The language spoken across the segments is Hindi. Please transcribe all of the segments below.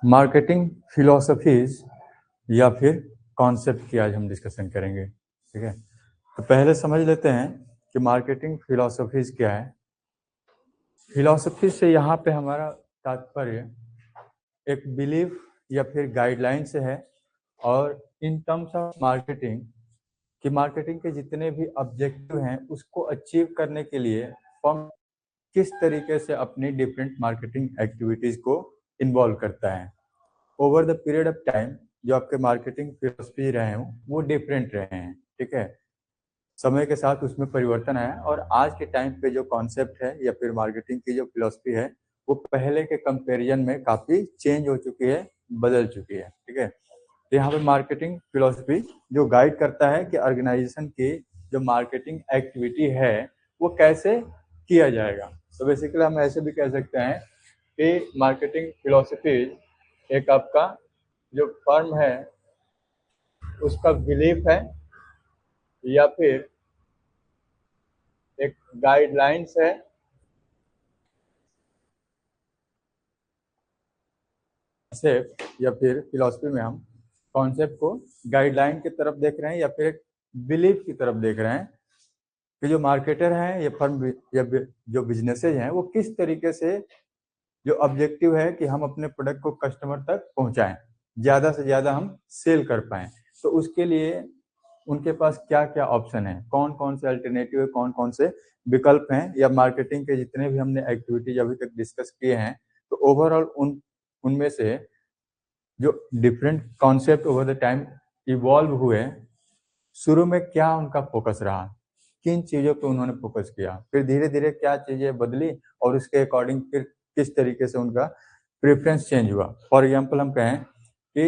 मार्केटिंग फिलॉसफीज या फिर कॉन्सेप्ट की आज हम डिस्कशन करेंगे। ठीक है, तो पहले समझ लेते हैं कि मार्केटिंग फिलॉसफीज क्या है। फिलॉसफी से यहाँ पे हमारा तात्पर्य एक बिलीफ या फिर गाइडलाइन से है, और इन टर्म्स ऑफ मार्केटिंग कि मार्केटिंग के जितने भी ऑब्जेक्टिव हैं उसको अचीव करने के लिए फर्म किस तरीके से अपनी डिफरेंट मार्केटिंग एक्टिविटीज को इन्वॉल्व करता है। Over the period of time जो आपके मार्केटिंग फिलोसफी रहे हों वो डिफरेंट रहे हैं। ठीक है, समय के साथ उसमें परिवर्तन आया, और आज के टाइम पे जो कॉन्सेप्ट है या फिर मार्केटिंग की जो फिलोसफी है वो पहले के कंपैरिजन में काफ़ी चेंज हो चुकी है, बदल चुकी है। ठीक है, तो यहाँ पे मार्केटिंग फिलोसफी जो गाइड करता है कि ऑर्गेनाइजेशन की जो मार्केटिंग एक्टिविटी है वो कैसे किया जाएगा। तो बेसिकली हम ऐसे भी कह सकते हैं कि मार्केटिंग फिलोसफी एक आपका जो फर्म है उसका बिलीफ है या फिर एक गाइडलाइंस है कॉन्सेप्ट, या फिर फिलॉसफी में हम कॉन्सेप्ट को गाइडलाइन की तरफ देख रहे हैं या फिर एक बिलीफ की तरफ देख रहे हैं कि जो मार्केटर हैं या फर्म या जो बिजनेसेज हैं वो किस तरीके से जो ऑब्जेक्टिव है कि हम अपने प्रोडक्ट को कस्टमर तक पहुंचाएं, ज़्यादा से ज़्यादा हम सेल कर पाएं। तो उसके लिए उनके पास क्या क्या ऑप्शन है, कौन कौन से अल्टरनेटिव है, कौन कौन से विकल्प हैं, या मार्केटिंग के जितने भी हमने एक्टिविटीज अभी तक डिस्कस किए हैं तो ओवरऑल उनमें से जो different concept over the time evolve हुए, शुरू में क्या उनका फोकस रहा, किन चीज़ों पे उन्होंने फोकस किया, फिर धीरे धीरे क्या चीज़ें बदली और उसके अकॉर्डिंग फिर किस तरीके से उनका प्रेफरेंस चेंज हुआ। फॉर एग्जांपल हम कहें कि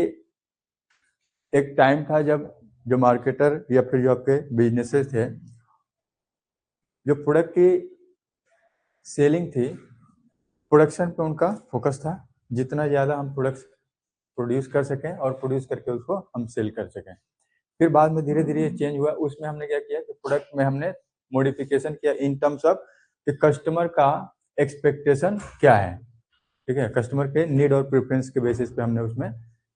एक टाइम था जब जो मार्केटर या फिर जो आपके बिजनेसेस थे, जो प्रोडक्ट की सेलिंग थी, प्रोडक्शन पे उनका फोकस था, जितना ज़्यादा हम प्रोडक्ट्स प्रोड्यूस कर सकें और प्रोड्यूस करके उसको हम सेल कर सकें। फिर बाद में धीरे धीरे ये चेंज हुआ, उसमें हमने क्या किया कि प्रोडक्ट में हमने मॉडिफिकेशन किया इन टर्म्स ऑफ कि कस्टमर का एक्सपेक्टेशन क्या है। ठीक है, कस्टमर के नीड और प्रेफरेंस के बेसिस पे हमने उसमें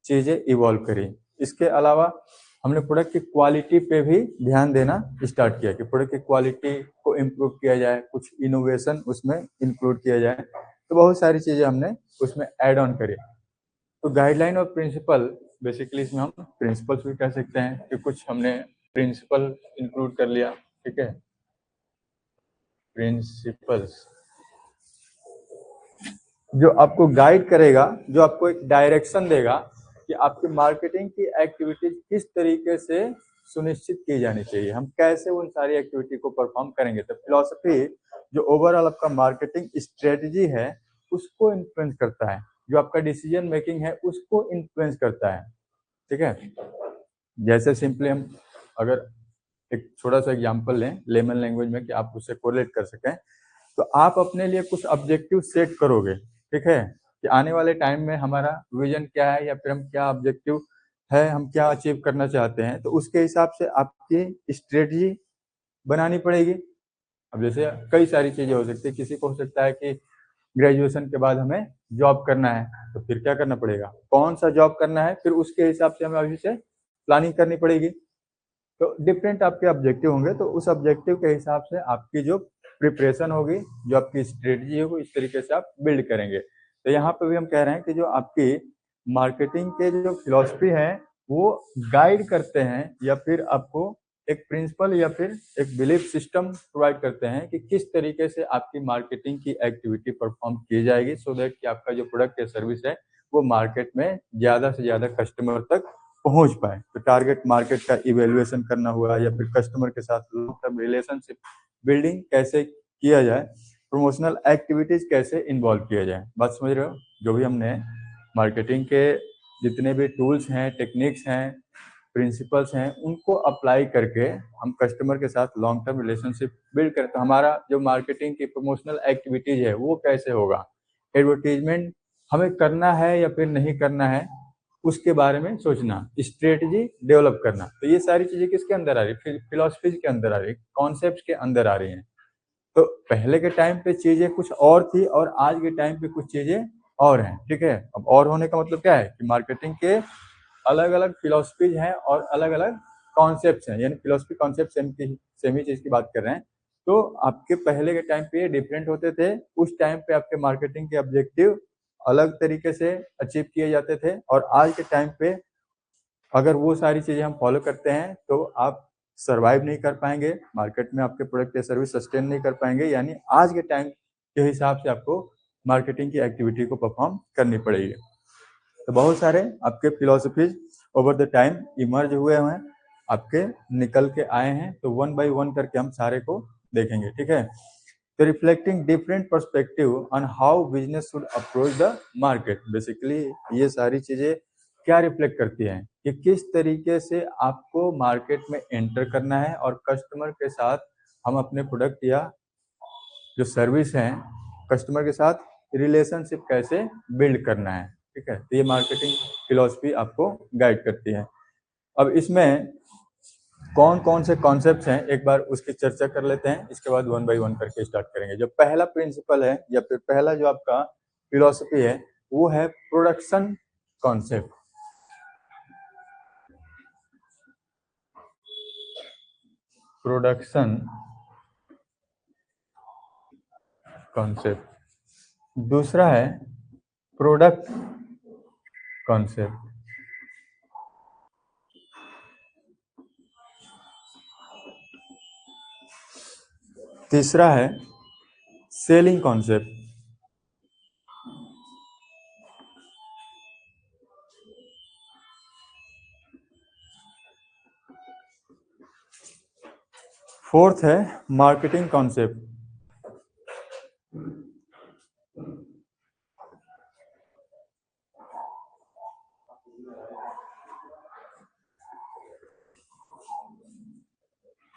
चीज़ें इवॉल्व करी। इसके अलावा हमने प्रोडक्ट की क्वालिटी पे भी ध्यान देना स्टार्ट किया कि प्रोडक्ट की क्वालिटी को इम्प्रूव किया जाए, कुछ इनोवेशन उसमें इंक्लूड किया जाए। तो बहुत सारी चीज़ें हमने उसमें ऐड ऑन करी। तो गाइडलाइन और प्रिंसिपल, बेसिकली इसमें हम प्रिंसिपल्स भी कह सकते हैं कि कुछ हमने प्रिंसिपल इंक्लूड कर लिया। ठीक है, प्रिंसिपल्स जो आपको गाइड करेगा, जो आपको एक डायरेक्शन देगा कि आपकी मार्केटिंग की एक्टिविटीज किस तरीके से सुनिश्चित की जानी चाहिए, हम कैसे उन सारी एक्टिविटी को परफॉर्म करेंगे। तो फिलॉसफी जो ओवरऑल आपका मार्केटिंग स्ट्रेटजी है उसको इन्फ्लुएंस करता है, जो आपका डिसीजन मेकिंग है उसको इन्फ्लुएंस करता है। ठीक है, जैसे सिंपली हम अगर एक छोटा सा एग्जांपल लें लेमन लैंग्वेज में कि आप उससे कोरिलेट कर सकें, तो आप अपने लिए कुछ ऑब्जेक्टिव सेट करोगे। ठीक है, कि आने वाले टाइम में हमारा विजन क्या है या फिर हम क्या ऑब्जेक्टिव है, हम क्या अचीव करना चाहते हैं, तो उसके हिसाब से आपकी स्ट्रेटजी बनानी पड़ेगी। अब जैसे कई सारी चीजें हो सकती है, किसी को हो सकता है कि ग्रेजुएशन के बाद हमें जॉब करना है, तो फिर क्या करना पड़ेगा, कौन सा जॉब करना है, फिर उसके हिसाब से हमें अभी से प्लानिंग करनी पड़ेगी। तो डिफरेंट आपके ऑब्जेक्टिव होंगे, तो उस ऑब्जेक्टिव के हिसाब से आपकी जो प्रिपरेशन होगी, जो आपकी स्ट्रेटजी होगी, इस तरीके से आप बिल्ड करेंगे। तो यहाँ पे भी हम कह रहे हैं कि जो आपकी मार्केटिंग के जो फिलॉसफी है वो गाइड करते हैं या फिर आपको एक प्रिंसिपल या फिर एक बिलीफ सिस्टम प्रोवाइड करते हैं कि किस तरीके से आपकी मार्केटिंग की एक्टिविटी परफॉर्म की जाएगी, सो दैट कि आपका जो प्रोडक्ट या सर्विस है वो मार्केट में ज़्यादा से ज़्यादा कस्टमर तक पहुंच पाए। तो टारगेट मार्केट का इवेल्युएशन करना हुआ या फिर कस्टमर के साथ लॉन्ग टर्म रिलेशनशिप बिल्डिंग कैसे किया जाए, प्रमोशनल एक्टिविटीज कैसे इन्वॉल्व किया जाए। बात समझ रहे हो, जो भी हमने मार्केटिंग के जितने भी टूल्स हैं, टेक्निक्स हैं, प्रिंसिपल्स हैं, उनको अप्लाई करके हम कस्टमर के साथ लॉन्ग टर्म रिलेशनशिप बिल्ड करें। तो हमारा जो मार्केटिंग की प्रमोशनल एक्टिविटीज है वो कैसे होगा, एडवर्टीजमेंट हमें करना है या फिर नहीं करना है, उसके बारे में सोचना, स्ट्रेटजी डेवलप करना। तो ये सारी चीजें किसके अंदर आ रही है, फिलोसफीज के अंदर आ रही है, कॉन्सेप्ट के अंदर आ रही हैं। तो पहले के टाइम पे चीजें कुछ और थी और आज के टाइम पे कुछ चीजें और हैं, ठीक है। अब और होने का मतलब क्या है कि मार्केटिंग के अलग अलग फिलोसफीज हैं और अलग अलग कॉन्सेप्ट हैं, यानी फिलोसफी कॉन्सेप्ट सेम ही चीज की बात कर रहे हैं। तो आपके पहले के टाइम पे डिफरेंट होते थे, उस टाइम पे आपके मार्केटिंग के ऑब्जेक्टिव अलग तरीके से अचीव किए जाते थे, और आज के टाइम पे अगर वो सारी चीजें हम फॉलो करते हैं तो आप सरवाइव नहीं कर पाएंगे मार्केट में, आपके प्रोडक्ट या सर्विस सस्टेन नहीं कर पाएंगे। यानी आज के टाइम के हिसाब से आपको मार्केटिंग की एक्टिविटी को परफॉर्म करनी पड़ेगी। तो बहुत सारे आपके philosophies over the time emerge हुए हैं, आपके निकल के आए हैं, तो वन बाय वन करके हम सारे को देखेंगे, ठीक है। तो reflecting different perspective on how business should approach the market, basically ये सारी चीजें क्या रिफ्लेक्ट करती हैं कि किस तरीके से आपको मार्केट में एंटर करना है और कस्टमर के साथ हम अपने प्रोडक्ट या जो सर्विस है कस्टमर के साथ रिलेशनशिप कैसे बिल्ड करना है, ठीक है। तो ये मार्केटिंग फिलॉसफी आपको गाइड करती है। अब इसमें कौन कौन से कॉन्सेप्ट्स हैं एक बार उसकी चर्चा कर लेते हैं, इसके बाद वन बाय वन करके स्टार्ट करेंगे। जो पहला प्रिंसिपल है या फिर पहला जो आपका फिलॉसफी है वो है प्रोडक्शन कॉन्सेप्ट। Production concept. दूसरा है प्रोडक्ट कॉन्सेप्ट। तीसरा है सेलिंग कॉन्सेप्ट। फोर्थ है मार्केटिंग कॉन्सेप्ट।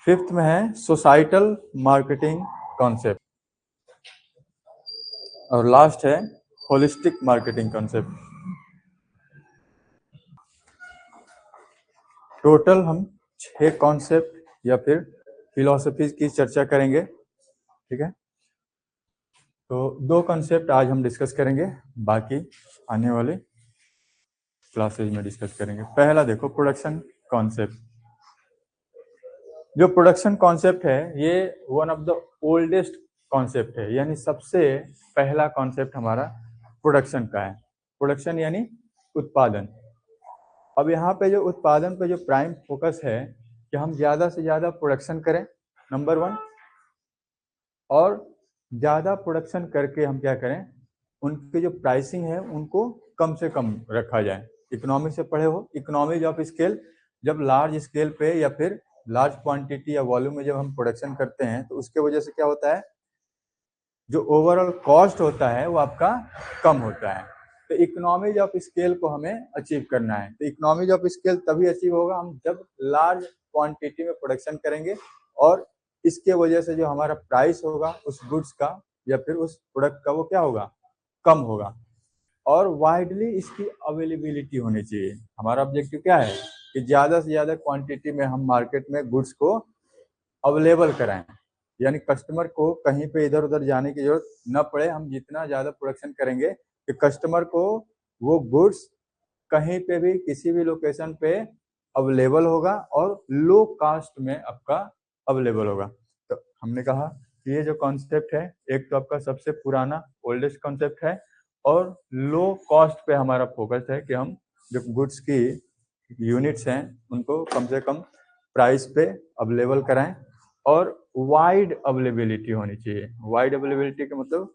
फिफ्थ में है सोसाइटल मार्केटिंग कॉन्सेप्ट। और लास्ट है होलिस्टिक मार्केटिंग कॉन्सेप्ट। टोटल हम 6 कॉन्सेप्ट या फिर फिलोसफीज की चर्चा करेंगे, ठीक है। तो 2 कॉन्सेप्ट आज हम डिस्कस करेंगे, बाकी आने वाले क्लासेज में डिस्कस करेंगे। पहला देखो प्रोडक्शन कॉन्सेप्ट। जो प्रोडक्शन कॉन्सेप्ट है ये one of the oldest concept है, यानी सबसे पहला कॉन्सेप्ट हमारा प्रोडक्शन का है। प्रोडक्शन यानी उत्पादन। अब यहाँ पे जो उत्पादन पे जो प्राइम फोकस है कि हम ज़्यादा से ज़्यादा प्रोडक्शन करें, नंबर 1, और ज़्यादा प्रोडक्शन करके हम क्या करें, उनके जो प्राइसिंग है उनको कम से कम रखा जाए। इकोनॉमी से पढ़े हो, इकोनॉमीज ऑफ स्केल। जब लार्ज स्केल पे या फिर लार्ज क्वांटिटी या वॉल्यूम में जब हम प्रोडक्शन करते हैं तो उसके वजह से क्या होता है, जो ओवरऑल कॉस्ट होता है वो आपका कम होता है। तो इकोनॉमीज ऑफ स्केल को हमें अचीव करना है। तो इकोनॉमीज ऑफ स्केल तभी अचीव होगा हम जब लार्ज क्वांटिटी में प्रोडक्शन करेंगे, और इसके वजह से जो हमारा प्राइस होगा उस गुड्स का या फिर उस प्रोडक्ट का वो क्या होगा, कम होगा। और वाइडली इसकी अवेलेबिलिटी होनी चाहिए। हमारा ऑब्जेक्टिव क्या है कि ज्यादा से ज्यादा क्वांटिटी में हम मार्केट में गुड्स को अवेलेबल कराएं, यानी कस्टमर को कहीं पे इधर उधर जाने की जरूरत न पड़े। हम जितना ज्यादा प्रोडक्शन करेंगे कि कस्टमर को वो गुड्स कहीं पे भी किसी भी लोकेशन पे अवेलेबल होगा और लो कास्ट में आपका अवेलेबल होगा। तो हमने कहा कि ये जो कॉन्सेप्ट है एक तो आपका सबसे पुराना ओल्डेस्ट कॉन्सेप्ट है, और लो कॉस्ट पे हमारा फोकस है कि हम जो गुड्स की यूनिट्स हैं उनको कम से कम प्राइस पे अवेलेबल कराएं, और वाइड अवेलेबिलिटी होनी चाहिए। वाइड अवेलेबिलिटी का मतलब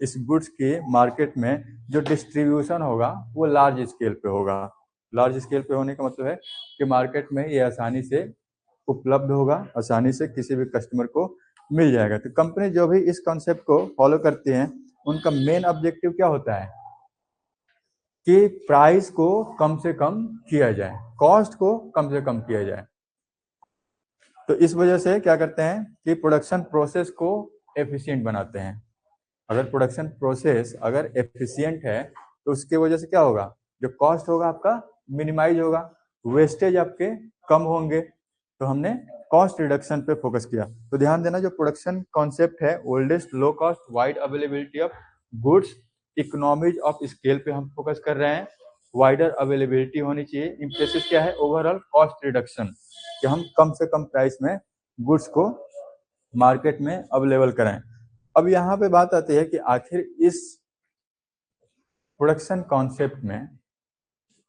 इस गुड्स की मार्केट में जो डिस्ट्रीब्यूशन होगा वो लार्ज स्केल पे होगा। लार्ज स्केल पे होने का मतलब है कि मार्केट में ये आसानी से उपलब्ध होगा, आसानी से किसी भी कस्टमर को मिल जाएगा। तो कंपनी जो भी इस कॉन्सेप्ट को फॉलो करती हैं उनका मेन ऑब्जेक्टिव क्या होता है कि प्राइस को कम से कम किया जाए, कॉस्ट को कम से कम किया जाए। तो इस वजह से क्या करते हैं कि प्रोडक्शन प्रोसेस को एफिशिएंट बनाते हैं। अगर प्रोडक्शन प्रोसेस अगर एफिशिएंट है तो उसके वजह से क्या होगा, जो कॉस्ट होगा आपका मिनिमाइज होगा, वेस्टेज आपके कम होंगे। तो हमने कॉस्ट रिडक्शन पे फोकस किया। तो ध्यान देना जो प्रोडक्शन कॉन्सेप्ट है oldest, low cost, wide availability of goods, economies of scale पे हम फोकस कर रहे हैं, वाइडर अवेलेबिलिटी होनी चाहिए, इम्प्रेसिस क्या है, ओवरऑल कॉस्ट रिडक्शन, कि हम कम से कम प्राइस में गुड्स को मार्केट में अवेलेबल कराएं। अब यहाँ पे बात आती है कि आखिर इस प्रोडक्शन कॉन्सेप्ट में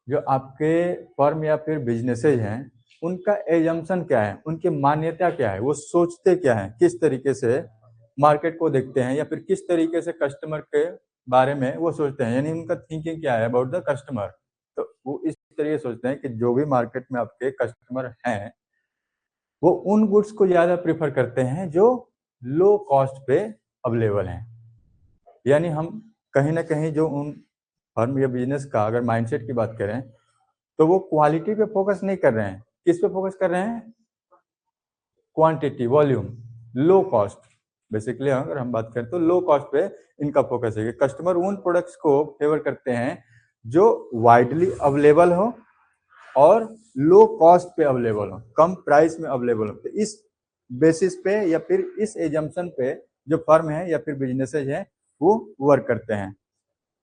जो आपके फर्म या फिर बिजनेसेज हैं उनका एजम्पशन क्या है, उनकी मान्यता क्या है, वो सोचते क्या है, किस तरीके से मार्केट को देखते हैं या फिर किस तरीके से कस्टमर के बारे में वो सोचते हैं, यानी उनका थिंकिंग क्या है अबाउट द कस्टमर। तो वो इस तरीके सोचते हैं कि जो भी मार्केट में आपके कस्टमर हैं वो उन गुड्स को ज़्यादा प्रेफर करते हैं जो लो कॉस्ट पे अवेलेबल हैं। यानी हम कहीं ना कहीं जो उन फर्म या बिजनेस का अगर माइंडसेट की बात करें तो वो क्वालिटी पे फोकस नहीं कर रहे हैं, किस पे फोकस कर रहे हैं, quantity, volume, low cost. Basically अगर हम बात करें तो लो कॉस्ट पे इनका फोकस है कि कस्टमर उन प्रोडक्ट्स को फेवर करते हैं जो वाइडली अवेलेबल हो और लो कॉस्ट पे अवेलेबल हो, कम प्राइस में अवेलेबल हो। तो इस बेसिस पे या फिर इस एजम्पशन पे जो फर्म है या फिर बिजनेसेज है वो वर्क करते हैं।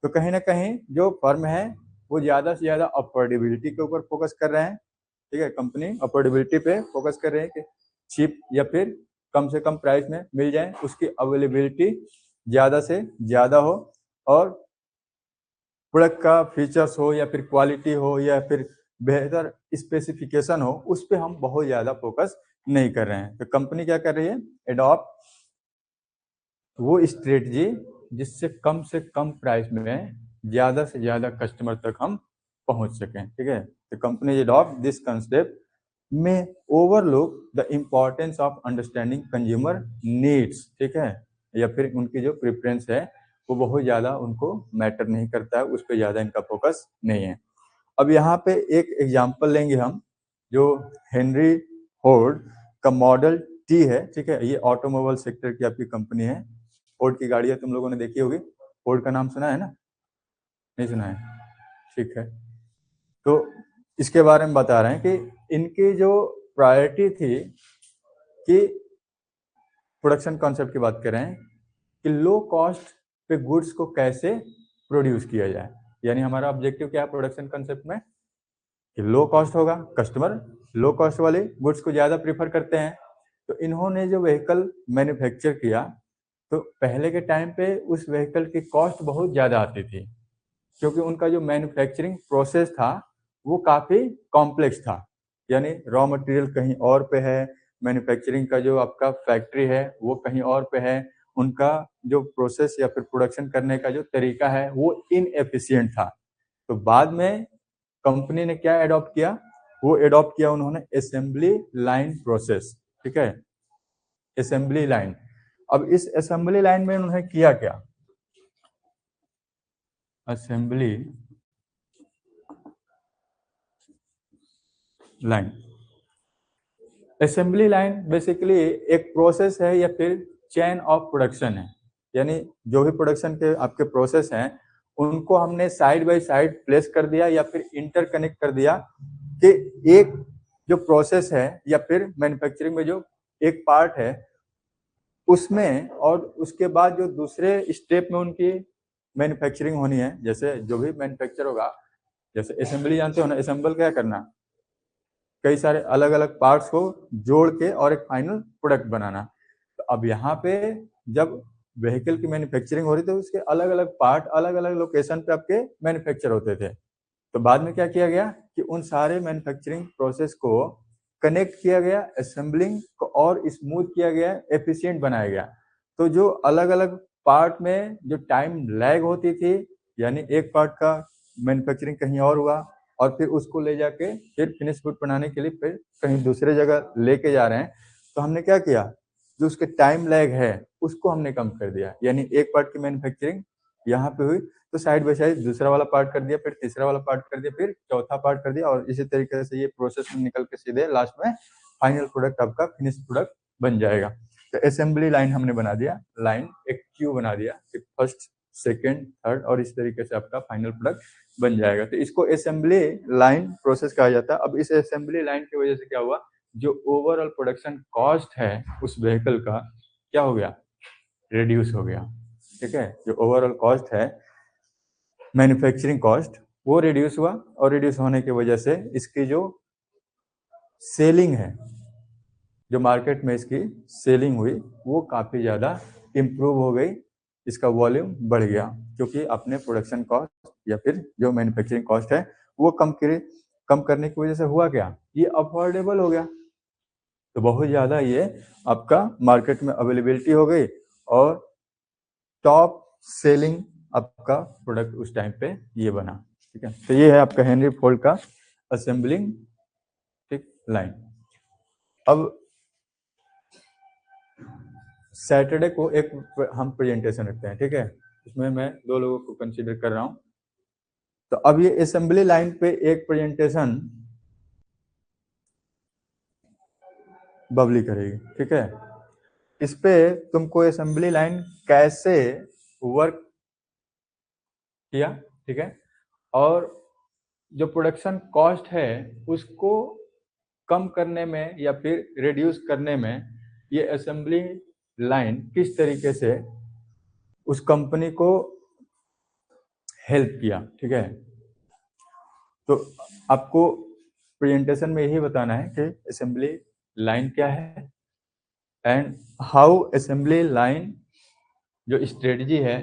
तो कहीं ना कहीं जो फर्म है वो ज़्यादा से ज़्यादा अफोर्डेबिलिटी के ऊपर फोकस कर रहे हैं। ठीक है, कंपनी अफोर्डेबिलिटी पे फोकस कर रहे हैं कि चीप या फिर कम से कम प्राइस में मिल जाए, उसकी अवेलेबिलिटी ज़्यादा से ज़्यादा हो और प्रोडक्ट का फीचर्स हो या फिर क्वालिटी हो या फिर बेहतर स्पेसिफिकेशन हो, उस पर हम बहुत ज़्यादा फोकस नहीं कर रहे हैं। तो कंपनी क्या कर रही है, एडॉप्ट वो स्ट्रेटजी जिससे कम से कम प्राइस में ज़्यादा से ज़्यादा कस्टमर तक हम पहुंच सकें। ठीक है, तो कंपनी एडॉप्ट दिस कंसेप्ट में overlook the importance of understanding consumer needs. ठीक है, या फिर उनकी जो प्रेफरेंस है वो बहुत ज़्यादा उनको मैटर नहीं करता है, उस पर ज़्यादा इनका फोकस नहीं है। अब यहाँ पे एक एग्जांपल लेंगे हम, जो हेनरी फोर्ड का मॉडल टी है। ठीक है, ये ऑटोमोबाइल सेक्टर की आपकी कंपनी है। फोर्ड की गाड़ियाँ तुम लोगों ने देखी होगी, फोर्ड का नाम सुना है ना, नहीं सुना है, ठीक है। तो इसके बारे में बता रहे हैं कि इनकी जो प्रायोरिटी थी कि प्रोडक्शन कॉन्सेप्ट की बात करें कि लो कॉस्ट पे गुड्स को कैसे प्रोड्यूस किया जाए। यानी हमारा ऑब्जेक्टिव क्या है प्रोडक्शन कॉन्सेप्ट में, कि लो कॉस्ट होगा, कस्टमर लो कॉस्ट वाले गुड्स को ज़्यादा प्रीफर करते हैं। तो इन्होंने जो व्हीकल मैन्युफैक्चर किया तो पहले के टाइम पे उस व्हीकल की कॉस्ट बहुत ज़्यादा आती थी, क्योंकि उनका जो मैन्युफैक्चरिंग प्रोसेस था वो काफ़ी कॉम्प्लेक्स था। यानी रॉ मटेरियल कहीं और पे है, मैन्युफैक्चरिंग का जो आपका फैक्ट्री है वो कहीं और पे है, उनका जो प्रोसेस या फिर प्रोडक्शन करने का जो तरीका है वो इनएफिशिएंट था। तो बाद में कंपनी ने क्या एडॉप्ट किया, वो एडॉप्ट किया उन्होंने असेंबली लाइन प्रोसेस। ठीक है, असेंबली लाइन। अब इस असेंबली लाइन में उन्होंने किया क्या, assembly line, assembly line basically एक प्रोसेस है या फिर चेन ऑफ प्रोडक्शन है। यानी जो भी प्रोडक्शन के आपके प्रोसेस हैं उनको हमने साइड बाय साइड प्लेस कर दिया या फिर इंटरकनेक्ट कर दिया कि एक जो प्रोसेस है या फिर मैन्युफैक्चरिंग में जो एक पार्ट है उसमें और उसके बाद जो दूसरे स्टेप में उनकी मैन्युफैक्चरिंग होनी है। जैसे जो भी मैन्युफैक्चर होगा, जैसे असेंबली जानते हो ना, असेंबल क्या करना, कई सारे अलग अलग पार्ट्स को जोड़ के और एक फाइनल प्रोडक्ट बनाना। तो अब यहाँ पे जब व्हीकल की मैन्युफैक्चरिंग हो रही थी तो उसके अलग अलग पार्ट अलग अलग लोकेशन पे आपके मैन्युफैक्चर होते थे। तो बाद में क्या किया गया कि उन सारे मैन्युफैक्चरिंग प्रोसेस को कनेक्ट किया गया, असेंबलिंग को और स्मूथ किया गया, एफिशिएंट बनाया गया। तो जो अलग अलग पार्ट में जो टाइम लैग होती थी, यानी एक पार्ट का मैन्युफैक्चरिंग कहीं और हुआ और फिर उसको ले जाके फिर फिनिश गुड बनाने के लिए फिर कहीं दूसरे जगह लेके जा रहे हैं, तो हमने क्या किया, जो उसके टाइम लैग है उसको हमने कम कर दिया। यानी एक पार्ट की मैन्युफैक्चरिंग यहाँ पे हुई तो साइड बाय साइड दूसरा वाला पार्ट कर दिया, फिर तीसरा वाला पार्ट कर दिया, फिर चौथा पार्ट कर दिया, और इसी तरीके से ये प्रोसेस में निकल के सीधे लास्ट में फाइनल प्रोडक्ट आपका फिनिश प्रोडक्ट बन जाएगा। तो असेंबली लाइन हमने बना दिया, लाइन एक क्यू बना दिया कि फर्स्ट सेकेंड थर्ड और इस तरीके से आपका फाइनल प्रोडक्ट बन जाएगा। तो इसको असेंबली लाइन प्रोसेस कहा जाता है। अब इस असेंबली लाइन की वजह से क्या हुआ, जो ओवरऑल प्रोडक्शन कॉस्ट है उस व्हीकल का क्या हो गया, रिड्यूस हो गया। ठीक है, जो ओवरऑल कॉस्ट है मैन्युफैक्चरिंग कॉस्ट वो रिड्यूस हुआ, और रिड्यूस होने की वजह से इसकी जो सेलिंग है, जो मार्केट में इसकी सेलिंग हुई वो काफ़ी ज़्यादा इम्प्रूव हो गई, इसका वॉल्यूम बढ़ गया, क्योंकि अपने प्रोडक्शन कॉस्ट या फिर जो मैन्युफैक्चरिंग कॉस्ट है वो कम करने की वजह से हुआ क्या, ये अफोर्डेबल हो गया। तो बहुत ज़्यादा ये आपका मार्केट में अवेलेबिलिटी हो गई और टॉप सेलिंग आपका प्रोडक्ट उस टाइम पे ये बना। ठीक है, तो ये है आपका हेनरी फोर्ड का असेंबलिंग ठीक लाइन। अब सैटरडे को एक हम प्रेजेंटेशन रखते हैं, ठीक है, उसमें मैं 2 लोगों को कंसीडर कर रहा हूं। तो अब ये असेंबली लाइन पे एक प्रेजेंटेशन बबली करेगी, ठीक है। इस पे तुमको असेंबली लाइन कैसे वर्क किया, ठीक है, और जो प्रोडक्शन कॉस्ट है उसको कम करने में या फिर रिड्यूस करने में ये असेंबली लाइन किस तरीके से उस कंपनी को हेल्प किया, ठीक है। तो आपको प्रेजेंटेशन में यही बताना है कि असेंबली लाइन क्या है एंड हाउ असेंबली लाइन जो स्ट्रेटजी है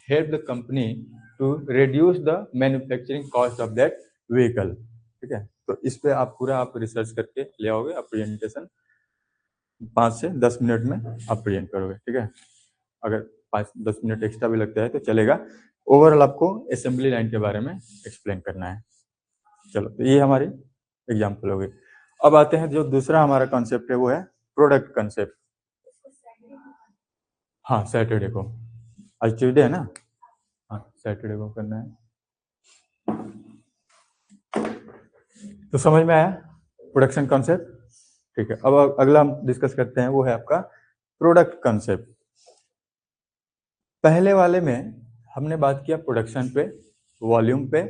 help the company to reduce the manufacturing cost of that vehicle, ठीक है। तो इस पे आप पूरा आप रिसर्च करके ले आओगे, आप प्रेजेंटेशन 5 से 10 मिनट में आप प्रेजेंट करोगे, ठीक है। अगर 5-10 मिनट एक्स्ट्रा भी लगता है तो चलेगा। ओवरऑल आपको असेंबली लाइन के बारे में एक्सप्लेन करना है। चलो, तो ये हमारी एग्जाम्पल हो गई। अब आते हैं जो दूसरा हमारा कॉन्सेप्ट है वो है प्रोडक्ट कॉन्सेप्ट। हाँ, सैटरडे को, आज ट्यूजडे है ना, हाँ सैटरडे को करना है। तो समझ में आया प्रोडक्शन कॉन्सेप्ट, ठीक है। अब अगला हम डिस्कस करते हैं वो है आपका प्रोडक्ट कॉन्सेप्ट। पहले वाले में हमने बात किया प्रोडक्शन पे, वॉल्यूम पे,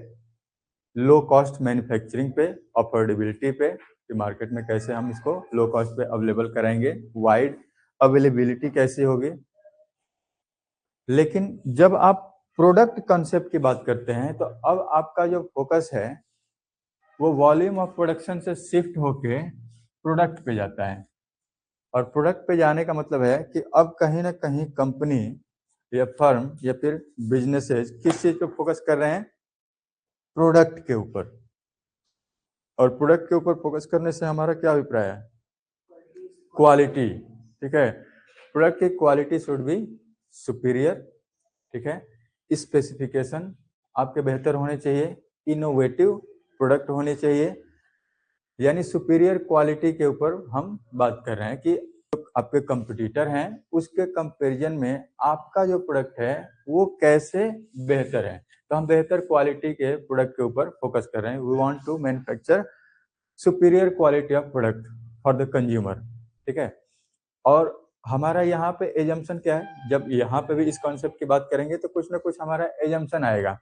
लो कॉस्ट मैन्युफैक्चरिंग पे, अफोर्डेबिलिटी पे, कि मार्केट में कैसे हम इसको लो कॉस्ट पे अवेलेबल कराएंगे, वाइड अवेलेबिलिटी कैसी होगी। लेकिन जब आप प्रोडक्ट कॉन्सेप्ट की बात करते हैं तो अब आपका जो फोकस है वो वॉल्यूम ऑफ प्रोडक्शन से शिफ्ट होके प्रोडक्ट पे जाता है। और प्रोडक्ट पे जाने का मतलब है कि अब कहीं ना कहीं कंपनी या फर्म या फिर बिजनेसेस किस चीज पे फोकस कर रहे हैं, प्रोडक्ट के ऊपर। और प्रोडक्ट के ऊपर फोकस करने से हमारा क्या अभिप्राय है, क्वालिटी, ठीक है। प्रोडक्ट की क्वालिटी शुड बी सुपीरियर, ठीक है। स्पेसिफिकेशन आपके बेहतर होने चाहिए, इनोवेटिव प्रोडक्ट होने चाहिए, यानी सुपीरियर क्वालिटी के ऊपर हम बात कर रहे हैं कि आपके कंपटीटर हैं उसके कंपैरिजन में आपका जो प्रोडक्ट है वो कैसे बेहतर है। तो हम बेहतर क्वालिटी के प्रोडक्ट के ऊपर फोकस कर रहे हैं। We want to manufacture superior quality of product for the consumer, ठीक है। और हमारा यहाँ पे एजम्पशन क्या है, जब यहाँ पे भी इस कॉन्सेप्ट की बात करेंगे तो कुछ ना कुछ हमारा एजम्पशन आएगा।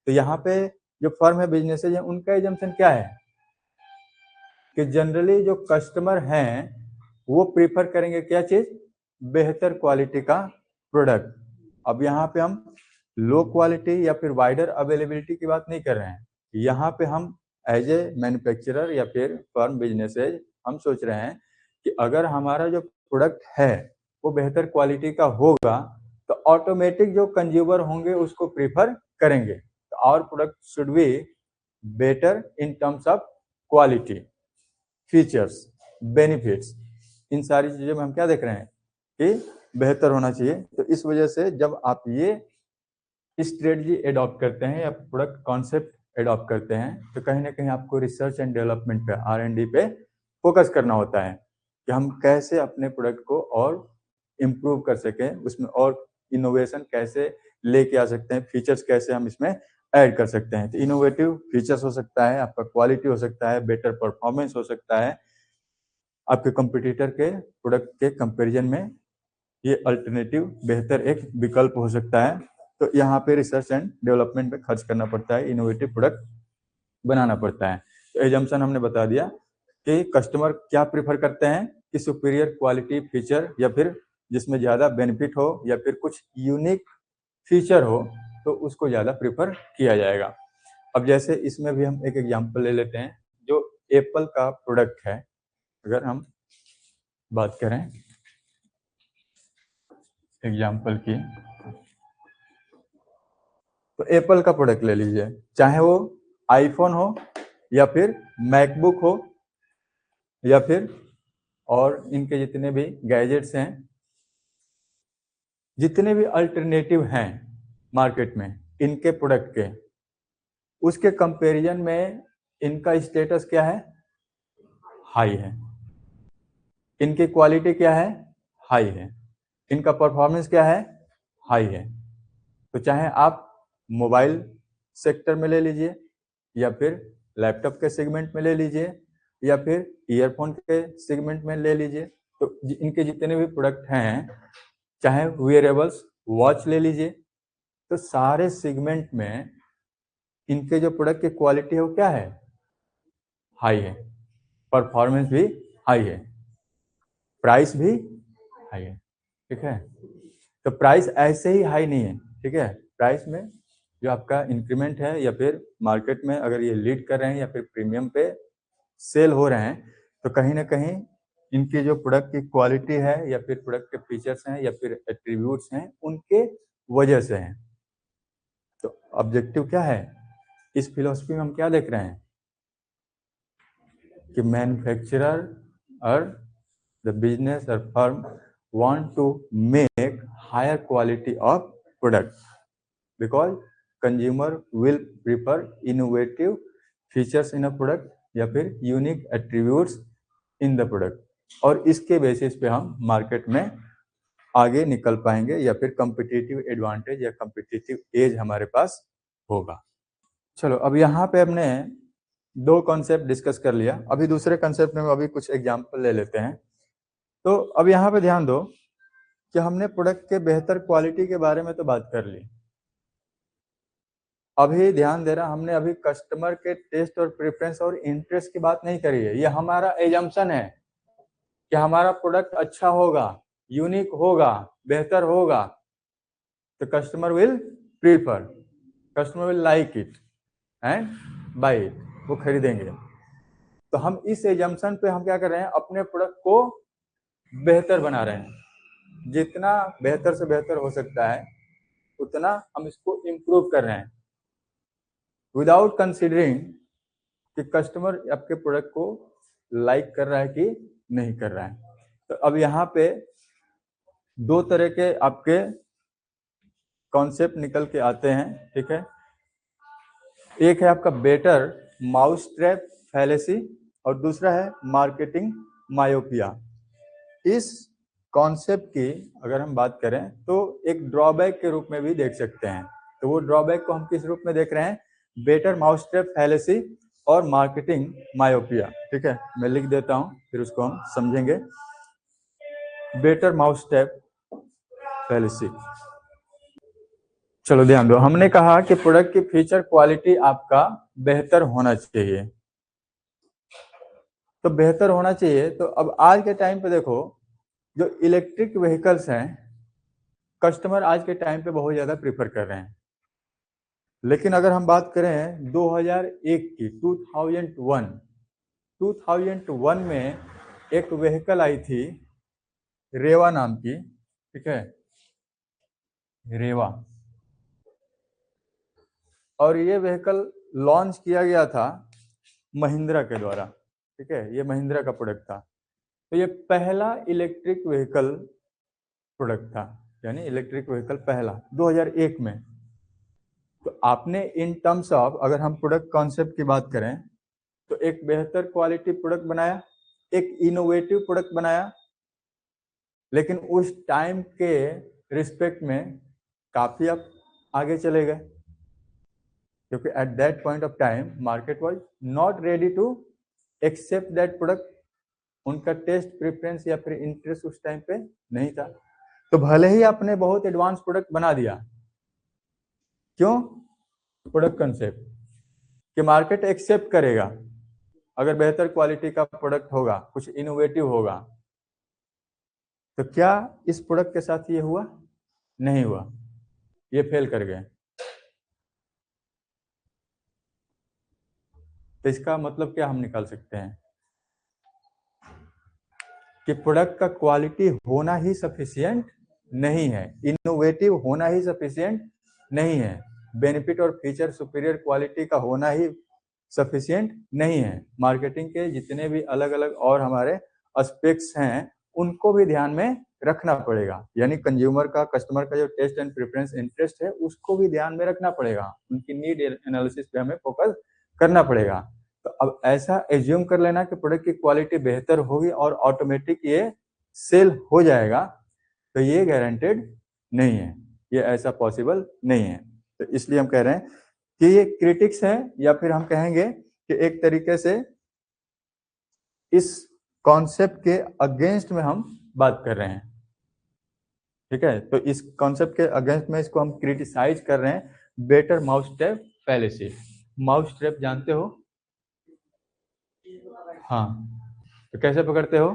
तो यहाँ पे जो फर्म है, बिजनेसेस है, उनका एजम्पशन क्या है कि जनरली जो कस्टमर हैं वो प्रीफर करेंगे क्या चीज, बेहतर क्वालिटी का प्रोडक्ट। अब यहाँ पे हम लो क्वालिटी या फिर वाइडर अवेलेबिलिटी की बात नहीं कर रहे हैं, यहाँ पे हम एज ए मैन्युफैक्चरर या फिर फर्म बिजनेसेज हम सोच रहे हैं कि अगर हमारा जो प्रोडक्ट है वो बेहतर क्वालिटी का होगा तो ऑटोमेटिक जो कंज्यूमर होंगे उसको प्रीफर करेंगे। तो our product should be better in terms of quality, features, benefits, इन सारी चीजों में हम क्या देख रहे हैं कि बेहतर होना चाहिए। तो इस वजह से जब आप ये स्ट्रेटजी एडॉप्ट करते हैं या प्रोडक्ट कॉन्सेप्ट एडॉप्ट करते हैं तो कहीं ना कहीं आपको रिसर्च एंड डेवलपमेंट पे, R&D पे फोकस करना होता है कि हम कैसे अपने प्रोडक्ट को और इम्प्रूव कर सकें, उसमें और इनोवेशन कैसे लेके आ सकते हैं, फीचर्स कैसे हम इसमें ऐड कर सकते हैं। तो इनोवेटिव फीचर्स हो सकता है, आपका क्वालिटी हो सकता है, बेटर परफॉर्मेंस हो सकता है, आपके कंपटीटर के प्रोडक्ट के कंपैरिजन में ये अल्टरनेटिव बेहतर एक विकल्प हो सकता है। तो यहाँ पे रिसर्च एंड डेवलपमेंट पे खर्च करना पड़ता है, इनोवेटिव प्रोडक्ट बनाना पड़ता है। तो एजम्पशन हमने बता दिया कि कस्टमर क्या प्रीफर करते हैं कि सुपीरियर क्वालिटी फीचर या फिर जिसमें ज़्यादा बेनिफिट हो या फिर कुछ यूनिक फीचर हो तो उसको ज़्यादा प्रेफर किया जाएगा। अब जैसे इसमें भी हम एक एग्जांपल ले लेते हैं, जो एप्पल का प्रोडक्ट है, अगर हम बात करें एग्जांपल की, तो एप्पल का प्रोडक्ट ले लीजिए, चाहे वो आईफोन हो या फिर मैकबुक हो या फिर और इनके जितने भी गैजेट्स हैं, जितने भी अल्टरनेटिव हैं मार्केट में इनके प्रोडक्ट के, उसके कंपैरिजन में इनका स्टेटस क्या है? हाई है। इनकी क्वालिटी क्या है? हाई है। इनका परफॉर्मेंस क्या है? हाई है। तो चाहे आप मोबाइल सेक्टर में ले लीजिए या फिर लैपटॉप के सेगमेंट में ले लीजिए या फिर ईयरफोन के सेगमेंट में ले लीजिए, तो इनके जितने भी प्रोडक्ट हैं, चाहे वेयरेबल्स वॉच ले लीजिए, तो सारे सेगमेंट में इनके जो प्रोडक्ट की क्वालिटी है वो क्या है? हाई है। परफॉर्मेंस भी हाई है, प्राइस भी हाई है। ठीक है, तो प्राइस ऐसे ही हाई नहीं है। ठीक है, प्राइस में जो आपका इंक्रीमेंट है या फिर मार्केट में अगर ये लीड कर रहे हैं या फिर प्रीमियम पे सेल हो रहे हैं, तो कहीं ना कहीं इनकी जो प्रोडक्ट की क्वालिटी है या फिर प्रोडक्ट के फीचर्स हैं या फिर एट्रीब्यूट्स हैं, उनके वजह से हैं। तो ऑब्जेक्टिव क्या है इस फिलॉसफी में? हम क्या देख रहे हैं कि मैन्युफैक्चरर और द बिजनेस और firm want to make higher quality of product because consumer will prefer innovative features in a product या फिर unique attributes in the product, और इसके बेसिस पे हम मार्केट में आगे निकल पाएंगे या फिर कम्पिटिटिव एडवांटेज या कम्पिटिटिव एज हमारे पास होगा। चलो, अब यहाँ पे हमने दो कॉन्सेप्ट डिस्कस कर लिया, अभी दूसरे कॉन्सेप्ट में अभी कुछ एग्जाम्पल ले लेते हैं। तो अब यहाँ पे ध्यान दो कि हमने प्रोडक्ट के बेहतर क्वालिटी के बारे में तो बात कर ली, अभी ध्यान दे रहा, हमने अभी कस्टमर के टेस्ट और प्रेफरेंस और इंटरेस्ट की बात नहीं करी है। ये हमारा एजम्पशन है कि हमारा प्रोडक्ट अच्छा होगा, यूनिक होगा, बेहतर होगा, तो customer will prefer, customer will like it and buy it, वो खरीदेंगे। तो हम इस एजम्पशन पे हम क्या कर रहे हैं, अपने प्रोडक्ट को बेहतर बना रहे हैं। जितना बेहतर से बेहतर हो सकता है उतना हम इसको इम्प्रूव कर रहे हैं, विदाउट कंसिडरिंग कि कस्टमर आपके प्रोडक्ट को लाइक कर रहा है कि नहीं कर रहा है। तो अब यहाँ पे दो तरह के आपके कॉन्सेप्ट निकल के आते हैं। ठीक है, एक है आपका बेटर माउस ट्रैप फैलेसी और दूसरा है मार्केटिंग मायोपिया। इस कॉन्सेप्ट की अगर हम बात करें तो एक ड्रॉबैक के रूप में भी देख सकते हैं। तो वो ड्रॉबैक को हम किस रूप में देख रहे हैं? बेटर माउस ट्रैप फैलेसी और मार्केटिंग मायोपिया। ठीक है, मैं लिख देता हूं, फिर उसको हम समझेंगे। बेटर माउस ट्रैप फैलेसी, चलो ध्यान दो, हमने कहा कि प्रोडक्ट की फीचर क्वालिटी आपका बेहतर होना चाहिए, तो बेहतर होना चाहिए। तो अब आज के टाइम पे देखो, जो इलेक्ट्रिक व्हीकल्स हैं, कस्टमर आज के टाइम पे बहुत ज़्यादा प्रीफर कर रहे हैं। लेकिन अगर हम बात करें 2001 की, 2001 में एक व्हीकल आई थी रेवा नाम की। ठीक है, रेवा, और ये व्हीकल लॉन्च किया गया था महिंद्रा के द्वारा। ठीक है, ये महिंद्रा का प्रोडक्ट था। तो ये पहला इलेक्ट्रिक व्हीकल प्रोडक्ट था, यानी इलेक्ट्रिक व्हीकल पहला 2001 में। तो आपने इन टर्म्स ऑफ अगर हम प्रोडक्ट कॉन्सेप्ट की बात करें तो एक बेहतर क्वालिटी प्रोडक्ट बनाया, एक इनोवेटिव प्रोडक्ट बनाया, लेकिन उस टाइम के रिस्पेक्ट में काफी आप आगे चले गए, क्योंकि at that point of time market was not ready to accept that product. उनका टेस्ट प्रेफरेंस या फिर इंटरेस्ट उस टाइम पे नहीं था। तो भले ही आपने बहुत एडवांस प्रोडक्ट बना दिया, क्यों? प्रोडक्ट कंसेप्ट कि मार्केट एक्सेप्ट करेगा अगर बेहतर क्वालिटी का प्रोडक्ट होगा, कुछ इनोवेटिव होगा। तो क्या इस प्रोडक्ट के साथ ये हुआ? नहीं हुआ, ये फेल कर गए। तो इसका मतलब क्या हम निकाल सकते हैं कि प्रोडक्ट का क्वालिटी होना ही सफिशिएंट नहीं है, इनोवेटिव होना ही सफिशिएंट नहीं है, बेनिफिट और फीचर सुपीरियर क्वालिटी का होना ही सफिशिएंट नहीं है। मार्केटिंग के जितने भी अलग अलग और हमारे एस्पेक्ट्स हैं उनको भी ध्यान में रखना पड़ेगा, यानी कंज्यूमर का, कस्टमर का जो टेस्ट एंड प्रेफरेंस इंटरेस्ट है उसको भी ध्यान में रखना पड़ेगा, उनकी नीड एनालिसिस पे हमें फोकस करना पड़ेगा। तो अब ऐसा एज्यूम कर लेना कि प्रोडक्ट की क्वालिटी बेहतर होगी और ऑटोमेटिक ये सेल हो जाएगा, तो ये गारंटेड नहीं है, ये ऐसा पॉसिबल नहीं है। तो इसलिए हम कह रहे हैं कि ये क्रिटिक्स है, या फिर हम कहेंगे कि एक तरीके से इस कॉन्सेप्ट के अगेंस्ट में हम बात कर रहे हैं। ठीक है, तो इस कॉन्सेप्ट के अगेंस्ट में इसको हम क्रिटिसाइज कर रहे हैं, better mouse trap fallacy. Mouse trap जानते हो? हाँ, तो कैसे पकड़ते हो?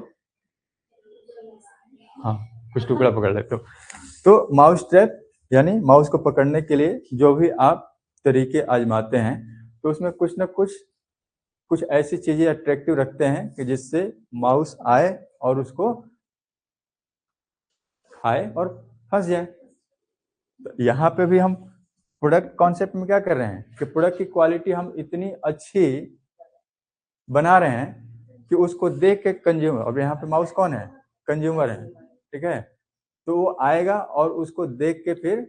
हाँ, कुछ टुकड़ा पकड़ लेते हो। तो माउस ट्रैप यानी माउस को पकड़ने के लिए जो भी आप तरीके आजमाते हैं, तो उसमें कुछ ना कुछ ऐसी चीजें अट्रैक्टिव रखते हैं कि जिससे माउस आए और उसको खाए और फंस जाए। तो यहाँ पे भी हम प्रोडक्ट कॉन्सेप्ट में क्या कर रहे हैं कि प्रोडक्ट की क्वालिटी हम इतनी अच्छी बना रहे हैं कि उसको देख के कंज्यूमर, और यहाँ पे माउस कौन है? कंज्यूमर है। ठीक है, तो वो आएगा और उसको देख के फिर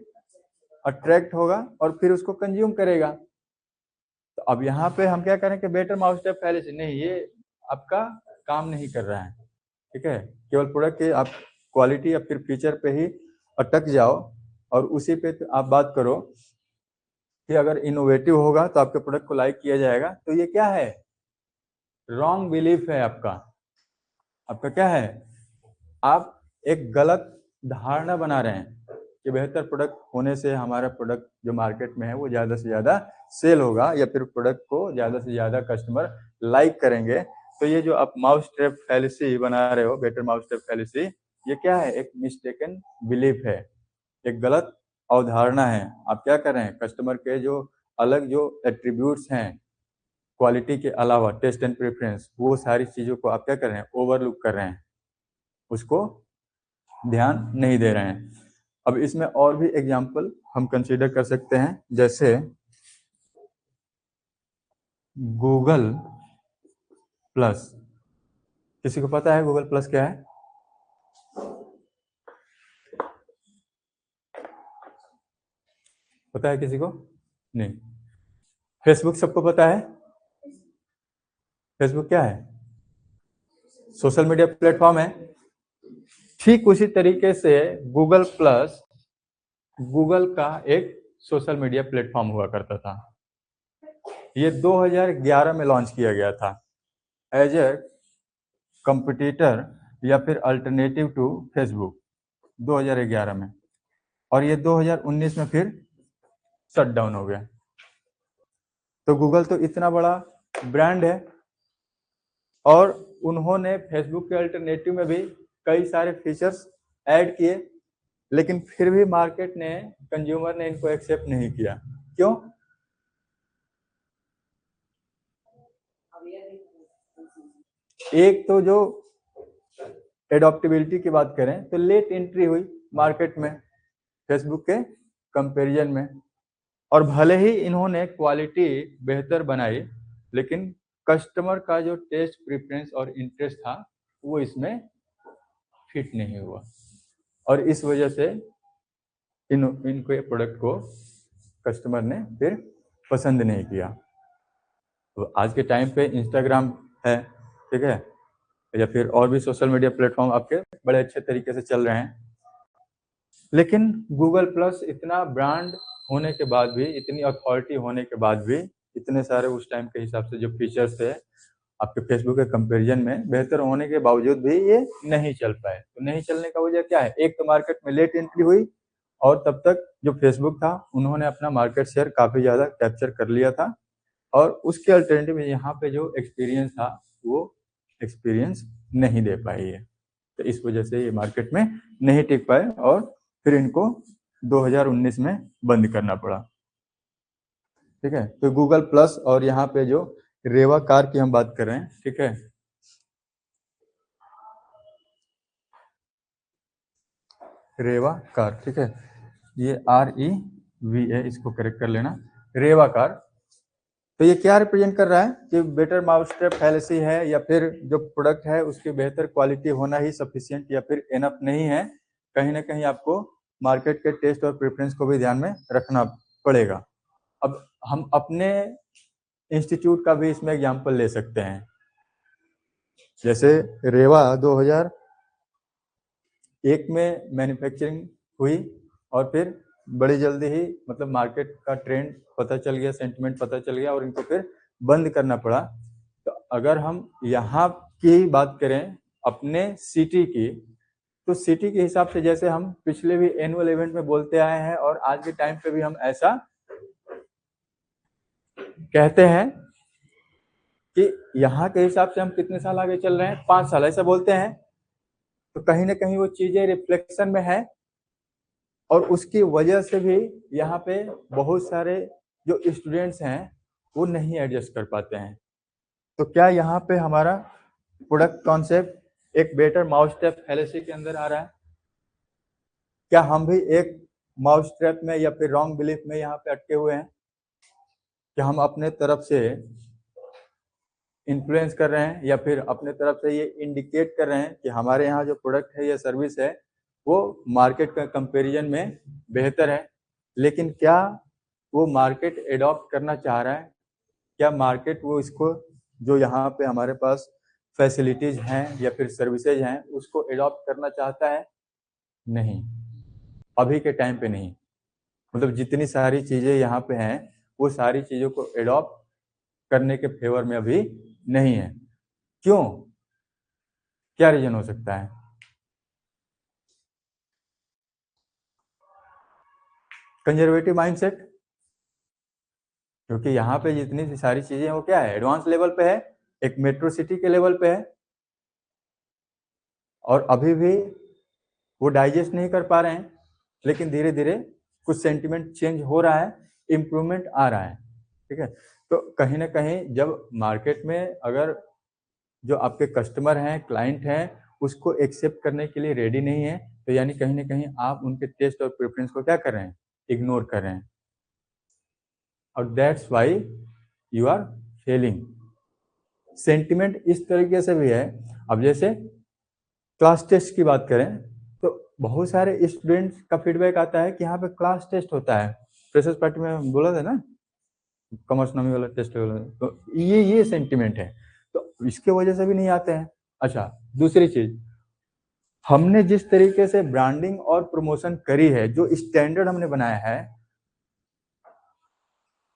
अट्रैक्ट होगा और फिर उसको कंज्यूम करेगा। तो अब यहाँ पे हम क्या करें कि बेटर माउस ट्रैप फैलेसी नहीं, ये आपका काम नहीं कर रहा है। ठीक है, केवल प्रोडक्ट के आप क्वालिटी या फिर फीचर पे ही अटक जाओ और उसी पे तो आप बात करो कि अगर इनोवेटिव होगा तो आपके प्रोडक्ट को लाइक किया जाएगा, तो ये क्या है? रॉन्ग बिलीफ है आपका। आपका क्या है? आप एक गलत धारणा बना रहे हैं कि बेहतर प्रोडक्ट होने से हमारा प्रोडक्ट जो मार्केट में है वो ज़्यादा से ज़्यादा सेल होगा या फिर प्रोडक्ट को ज़्यादा से ज़्यादा कस्टमर लाइक करेंगे। तो ये जो आप माउस ट्रैप फैलेसी बना रहे हो, बेटर माउस ट्रैप फैलेसी, ये क्या है? एक मिस्टेकन बिलीफ है, एक गलत अवधारणा है। आप क्या कर रहे हैं? कस्टमर के जो अलग जो एट्रीब्यूट्स हैं क्वालिटी के अलावा, टेस्ट एंड प्रेफरेंस, वो सारी चीज़ों को आप क्या कर रहे हैं? ओवरलुक कर रहे हैं, उसको ध्यान नहीं दे रहे हैं। अब इसमें और भी एग्जाम्पल हम कंसीडर कर सकते हैं, जैसे गूगल प्लस। किसी को पता है गूगल प्लस क्या है? पता है किसी को? नहीं। फेसबुक सबको पता है? फेसबुक क्या है? सोशल मीडिया प्लेटफॉर्म है। ठीक उसी तरीके से गूगल प्लस गूगल का एक सोशल मीडिया प्लेटफॉर्म हुआ करता था। ये 2011 में लॉन्च किया गया था एज ए कंपटीटर या फिर अल्टरनेटिव टू फेसबुक 2011 में, और ये 2019 में फिर शट डाउन हो गया। तो गूगल तो इतना बड़ा ब्रांड है और उन्होंने फेसबुक के अल्टरनेटिव में भी कई सारे फीचर्स ऐड किए, लेकिन फिर भी मार्केट ने, कंज्यूमर ने इनको एक्सेप्ट नहीं किया। क्यों? एक तो जो एडॉप्टेबिलिटी की बात करें तो लेट एंट्री हुई मार्केट में फेसबुक के कंपैरिजन में, और भले ही इन्होंने क्वालिटी बेहतर बनाई, लेकिन कस्टमर का जो टेस्ट प्रेफरेंस और इंटरेस्ट था वो इसमें फिट नहीं हुआ, और इस वजह से इनको प्रोडक्ट को कस्टमर ने फिर पसंद नहीं किया। तो आज के टाइम पे इंस्टाग्राम है, ठीक है, या फिर और भी सोशल मीडिया प्लेटफॉर्म आपके बड़े अच्छे तरीके से चल रहे हैं, लेकिन गूगल प्लस इतना ब्रांड होने के बाद भी, इतनी अथॉरिटी होने के बाद भी, इतने सारे उस टाइम के हिसाब से जो फीचर्स थे आपके फेसबुक के कंपैरिजन में बेहतर होने के बावजूद भी ये नहीं चल पाए। तो नहीं चलने का वजह क्या है? एक तो मार्केट में लेट एंट्री हुई, और तब तक जो फेसबुक था उन्होंने अपना मार्केट शेयर काफी ज्यादा कैप्चर कर लिया था, और उसके अल्टरनेटिव में यहाँ पे जो एक्सपीरियंस था वो एक्सपीरियंस नहीं दे पाई है। तो इस वजह से ये मार्केट में नहीं टिक पाए और फिर इनको 2019 में बंद करना पड़ा। ठीक है, तो गूगल प्लस और यहाँ पे जो रेवा कार की हम बात कर रहे हैं, ठीक है। रेवा कार, ठीक है, ये REVA, इसको करेक्ट कर लेना, रेवा कार। तो ये क्या रिप्रेजेंट कर रहा है कि बेटर माउसट्रैप फैलेसी है, या फिर जो प्रोडक्ट है उसकी बेहतर क्वालिटी होना ही सफिशिएंट या फिर इनफ नहीं है। कहीं ना कहीं आपको मार्केट के टेस्ट और प्रेफरेंस को भी ध्यान में रखना पड़ेगा। अब हम अपने इंस्टीट्यूट का भी इसमें एग्जाम्पल ले सकते हैं। जैसे रेवा 2001 में मैन्युफैक्चरिंग हुई और फिर बड़ी जल्दी ही मतलब मार्केट का ट्रेंड पता चल गया, सेंटिमेंट पता चल गया और इनको फिर बंद करना पड़ा। तो अगर हम यहाँ की बात करें अपने सिटी की, तो सिटी के हिसाब से जैसे हम पिछले भी एनुअल इवेंट में बोलते आए हैं और आज के टाइम पे भी हम ऐसा कहते हैं कि यहाँ के हिसाब से हम कितने साल आगे चल रहे हैं, 5 साल ऐसा बोलते हैं। तो कहीं ना कहीं वो चीजें रिफ्लेक्शन में है और उसकी वजह से भी यहाँ पे बहुत सारे जो स्टूडेंट्स हैं वो नहीं एडजस्ट कर पाते हैं। तो क्या यहाँ पे हमारा प्रोडक्ट कॉन्सेप्ट एक बेटर माउसट्रैप फैलेसी के अंदर आ रहा है? क्या हम भी एक माउसट्रैप में या फिर रॉन्ग बिलीफ में यहाँ पे अटके हुए हैं? क्या हम अपने तरफ से इन्फ्लुएंस कर रहे हैं या फिर अपने तरफ से ये इंडिकेट कर रहे हैं कि हमारे यहाँ जो प्रोडक्ट है या सर्विस है वो मार्केट का कंपैरिजन में बेहतर है, लेकिन क्या वो मार्केट एडॉप्ट करना चाह रहा है? क्या मार्केट वो इसको जो यहाँ पे हमारे पास फैसिलिटीज हैं या फिर सर्विसेज हैं उसको एडॉप्ट करना चाहता है? नहीं, अभी के टाइम पे नहीं। मतलब जितनी सारी चीजें यहाँ पे हैं वो सारी चीजों को एडॉप्ट करने के फेवर में अभी नहीं है। क्यों? क्या रीजन हो सकता है? Conservative mindset. क्योंकि यहाँ पे जितनी सारी चीजें हैं वो क्या है, एडवांस लेवल पे है, एक मेट्रो सिटी के लेवल पे है और अभी भी वो डाइजेस्ट नहीं कर पा रहे हैं। लेकिन धीरे धीरे कुछ सेंटिमेंट चेंज हो रहा है, इम्प्रूवमेंट आ रहा है, ठीक है। तो कहीं ना कहीं जब मार्केट में अगर जो आपके कस्टमर हैं, क्लाइंट हैं, उसको एक्सेप्ट करने के लिए रेडी नहीं है, तो यानी कहीं ना कहीं आप उनके टेस्ट और प्रेफरेंस को क्या कर रहे हैं, इग्नोर कर रहे हैं, और that's why you are failing. Sentiment इस तरीके से भी है। अब जैसे क्लास टेस्ट की बात करें तो बहुत सारे स्टूडेंट्स का फीडबैक आता है कि यहाँ पे क्लास टेस्ट होता है। फ्रेशर्स पार्टी में बोला था ना, कॉमर्स नामी वाला टेस्ट वाला, तो ये सेंटिमेंट है, तो इसके वजह से भी नहीं आते हैं। अच्छा, दूसरी चीज, हमने जिस तरीके से ब्रांडिंग और प्रमोशन करी है, जो स्टैंडर्ड हमने बनाया है,